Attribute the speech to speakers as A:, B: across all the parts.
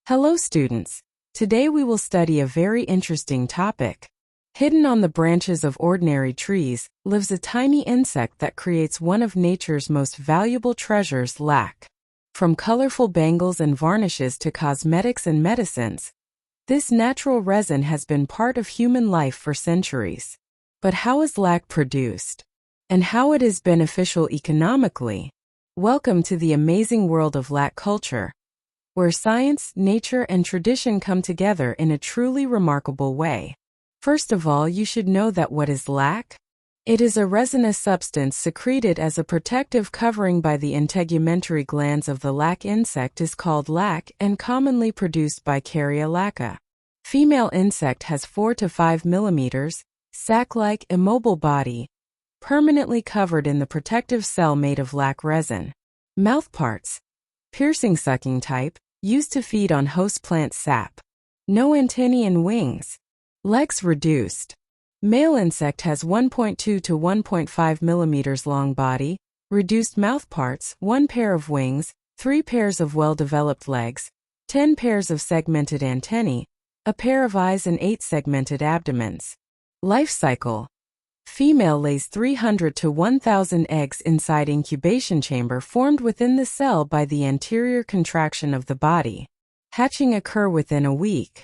A: Hello students. Today we will study a very interesting topic. Hidden on the branches of ordinary trees lives a tiny insect that creates one of nature's most valuable treasures, lac. From colorful bangles and varnishes to cosmetics and medicines, this natural resin has been part of human life for centuries. But how is lac produced? And how it is beneficial economically? Welcome to the amazing world of lac culture, where science, nature, and tradition come together in a truly remarkable way. First of all, you should know that what is lac? It is a resinous substance secreted as a protective covering by the integumentary glands of the lac insect is called lac and commonly produced by Carya laca. Female insect has 4 to 5 millimeters, sac-like, immobile body, permanently covered in the protective cell made of lac resin. Mouthparts. Piercing sucking type, used to feed on host plant sap. No antennae and wings. Legs reduced. Male insect has 1.2 to 1.5 millimeters long body, reduced mouthparts, 1 pair of wings, 3 pairs of well-developed legs, 10 pairs of segmented antennae, a pair of eyes and 8 segmented abdomens. Life cycle. Female lays 300 to 1,000 eggs inside incubation chamber formed within the cell by the anterior contraction of the body. Hatching occur within a week.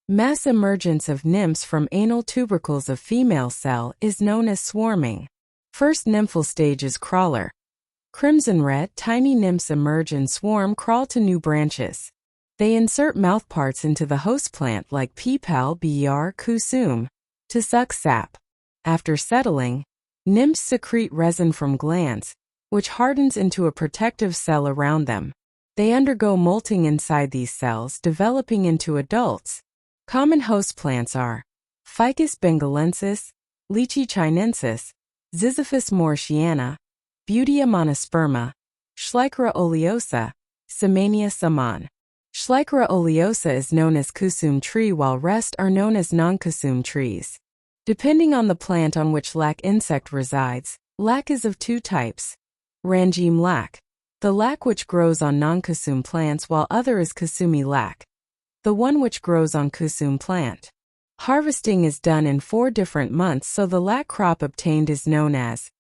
A: Mass emergence of nymphs from anal tubercles of female cell is known as swarming. First nymphal stage is crawler. Crimson red, tiny nymphs emerge and swarm crawl to new branches. They insert mouthparts into the host plant like peepal, ber, kusum, to suck sap. After settling, nymphs secrete resin from glands, which hardens into a protective cell around them. They undergo molting inside these cells, developing into adults. Common host plants are Ficus bengalensis, Lychee chinensis, Ziziphus mauritiana, Butea monosperma, Schleichera oleosa, Semania saman. Schleichera oleosa is known as kusum tree while rest are known as non-kusum trees. Depending on the plant on which lac insect resides, lac is of 2 types. Rangime lac, the lac which grows on non-kusum plants, while other is kusumi lac, the one which grows on kusum plant. Harvesting is done in 4 different months, so the lac crop obtained is known as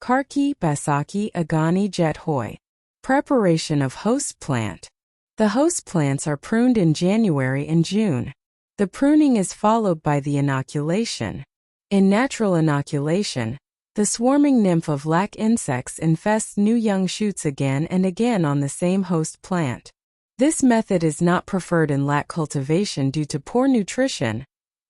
A: Karki, Basaki, Agani, Jet Hoi. Preparation of host plant. The host plants are pruned in January and June. The pruning is followed by the inoculation. In natural inoculation, the swarming nymph of lac insects infests new young shoots again and again on the same host plant. This method is not preferred in lac cultivation due to poor nutrition,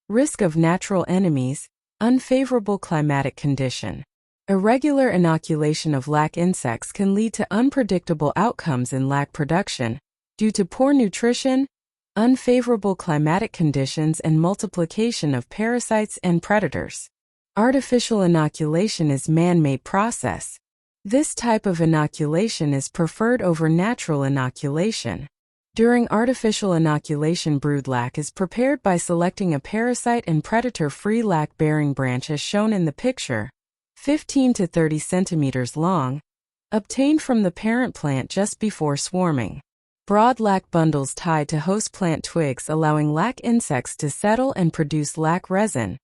A: risk of natural enemies, unfavorable climatic condition. Irregular inoculation of lac insects can lead to unpredictable outcomes in lac production due to poor nutrition, unfavorable climatic conditions, and multiplication of parasites and predators. Artificial inoculation is man-made process. This type of inoculation is preferred over natural inoculation. During artificial inoculation, brood lac is prepared by selecting a parasite and predator-free lac-bearing branch as shown in the picture, 15 to 30 centimeters long, obtained from the parent plant just before swarming. Broad lac bundles tied to host plant twigs allowing lac insects to settle and produce lac resin,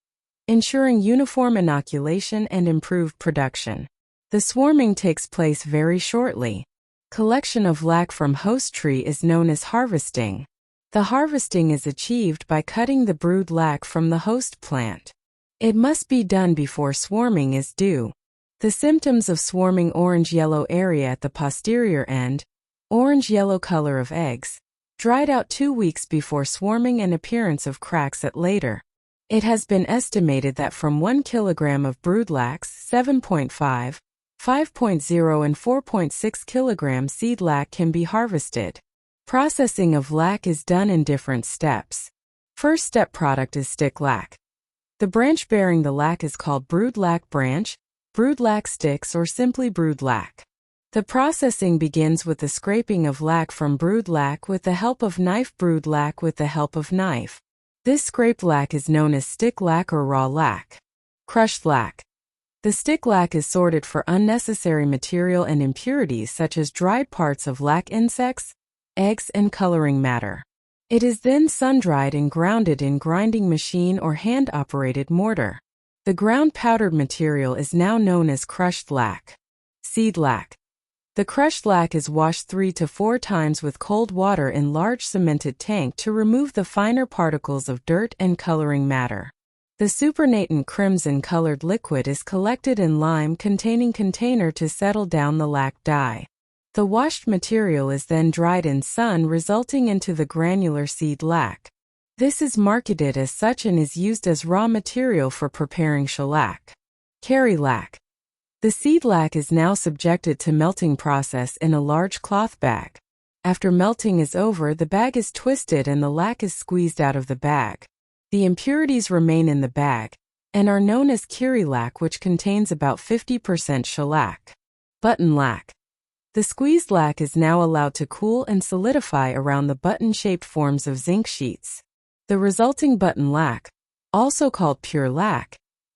A: ensuring uniform inoculation and improved production. The swarming takes place very shortly. Collection of lac from host tree is known as harvesting. The harvesting is achieved by cutting the brood lac from the host plant. It must be done before swarming is due. The symptoms of swarming: orange-yellow area at the posterior end, orange-yellow color of eggs, dried out 2 weeks before swarming, and appearance of cracks at later. It has been estimated that from 1 kilogram of brood lacs, 7.5, 5.0 and 4.6 kilogram seed lac can be harvested. Processing of lac is done in different steps. First step product is stick lac. The branch bearing the lac is called brood lac branch, brood lac sticks, or simply brood lac. The processing begins with the scraping of lac from brood lac with the help of knife, brood lac with the help of knife. This scraped lac is known as stick lac or raw lac. Crushed lac. The stick lac is sorted for unnecessary material and impurities such as dried parts of lac insects, eggs, and coloring matter. It is then sun-dried and grounded in grinding machine or hand-operated mortar. The ground powdered material is now known as crushed lac. Seed lac. The crushed lac is washed 3 to 4 times with cold water in large cemented tank to remove the finer particles of dirt and coloring matter. The supernatant crimson-colored liquid is collected in lime-containing container to settle down the lac dye. The washed material is then dried in sun, resulting into the granular seed lac. This is marketed as such and is used as raw material for preparing shellac. Carry lac. The seed lac is now subjected to melting process in a large cloth bag. After melting is over, the bag is twisted and the lac is squeezed out of the bag. The impurities remain in the bag and are known as carry lac, which contains about 50% shellac. Button lac. The squeezed lac is now allowed to cool and solidify around the button-shaped forms of zinc sheets. The resulting button lac, also called pure lac,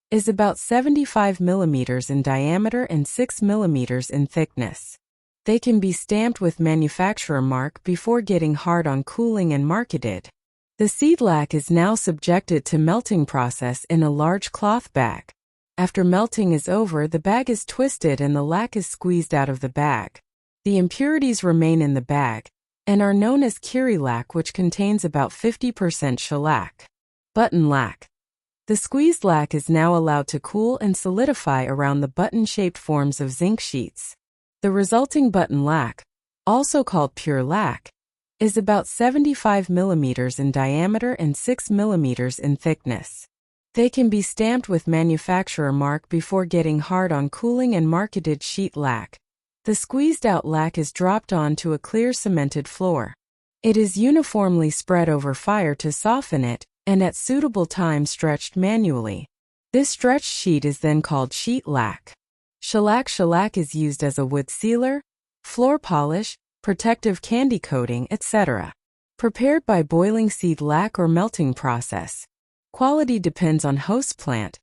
A: is about 75 mm in diameter and 6 mm in thickness. They can be stamped with manufacturer mark before getting hard on cooling and marketed. The seed lac is now subjected to melting process in a large cloth bag. After melting is over, the bag is twisted and the lac is squeezed out of the bag. The impurities remain in the bag and are known as carry lac, which contains about 50% shellac. Button lac. The squeezed lac is now allowed to cool and solidify around the button-shaped forms of zinc sheets. The resulting button lac, also called pure lac, is about 75 mm in diameter and 6 mm in thickness. They can be stamped with manufacturer mark before getting hard on cooling and marketed sheet lac. The squeezed out lac is dropped onto a clear cemented floor. It is uniformly spread over fire to soften it, and at suitable time stretched manually. This stretched sheet is then called sheet lac. Shellac. Shellac is used as a wood sealer, floor polish, protective candy coating, etc. Prepared by boiling seed lac or melting process. Quality depends on host plant.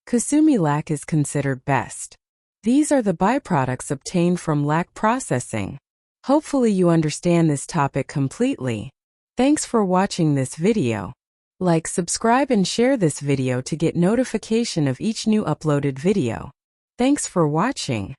A: Kusumi lac is considered best. These are the byproducts obtained from lac processing. Hopefully you understand this topic completely. Thanks for watching this video. Like, subscribe and share this video to get notification of each new uploaded video. Thanks for watching.